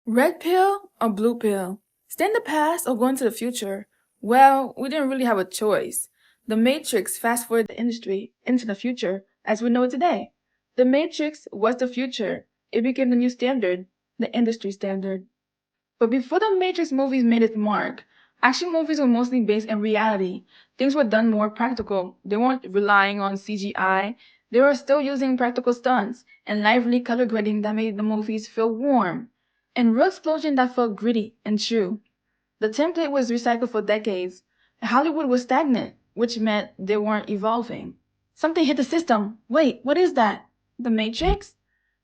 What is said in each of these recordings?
Red pill or blue pill? Stay in the past or go into the future? Well, we didn't really have a choice. The Matrix fast forwarded the industry into the future as we know it today. The Matrix was the future. It became the new standard, the industry standard. But before the Matrix movies made its mark, action movies were mostly based in reality. Things were done more practical. They weren't relying on CGI. They were still using practical stunts and lively color grading that made the movies feel warm. And real explosion that felt gritty and true. The template was recycled for decades. Hollywood was stagnant, which meant they weren't evolving. Something hit the system. Wait, what is that? The Matrix?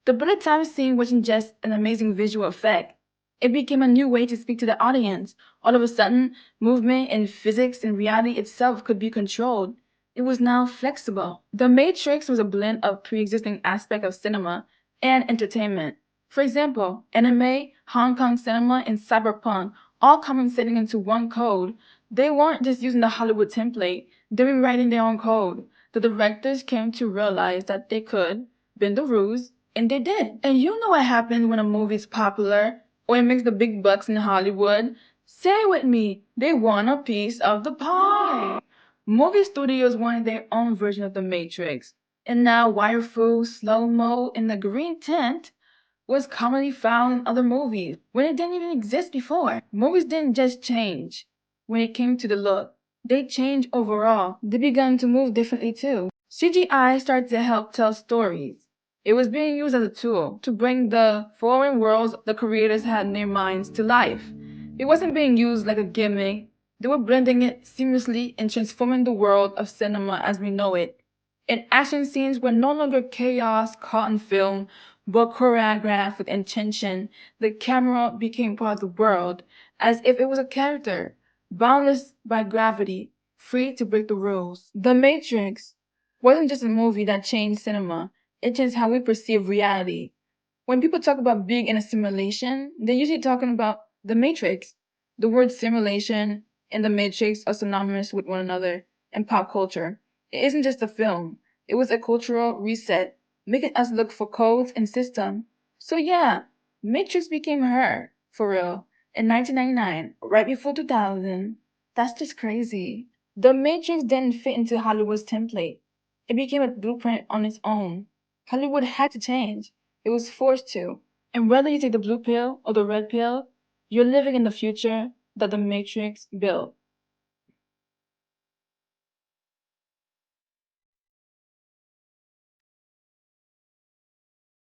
The bullet time scene wasn't just an amazing visual effect. It became a new way to speak to the audience. All of a sudden, movement and physics and reality itself could be controlled. It was now flexible. The Matrix was a blend of pre-existing aspects of cinema and entertainment. For example, anime, Hong Kong cinema, and cyberpunk all compensating into one code. They weren't just using the Hollywood template, they were writing their own code. The directors came to realize that they could bend the rules, and they did. And you know what happens when a movie's popular or it makes the big bucks in Hollywood? Say it with me, they want a piece of the pie. Movie studios wanted their own version of the Matrix. And now wire fu, slow mo, and the green tint was commonly found in other movies when it didn't even exist before. Movies didn't just change when it came to the look, they changed overall. They began to move differently too. CGI started to help tell stories. It was being used as a tool to bring the foreign worlds the creators had in their minds to life. It wasn't being used like a gimmick. They were blending it seamlessly and transforming the world of cinema as we know it. And action scenes were no longer chaos caught in film, but choreographed with intention. The camera became part of the world, as if it was a character, boundless by gravity, free to break the rules. The Matrix wasn't just a movie that changed cinema, it changed how we perceive reality. When people talk about being in a simulation, they're usually talking about the Matrix. The word simulation and the Matrix are synonymous with one another in pop culture. It isn't just a film, it was a cultural reset, making us look for codes and systems. So yeah, Matrix became her, for real, in 1999, right before 2000. That's just crazy. The Matrix didn't fit into Hollywood's template. It became a blueprint on its own. Hollywood had to change. It was forced to. And whether you take the blue pill or the red pill, you're living in the future that the Matrix built.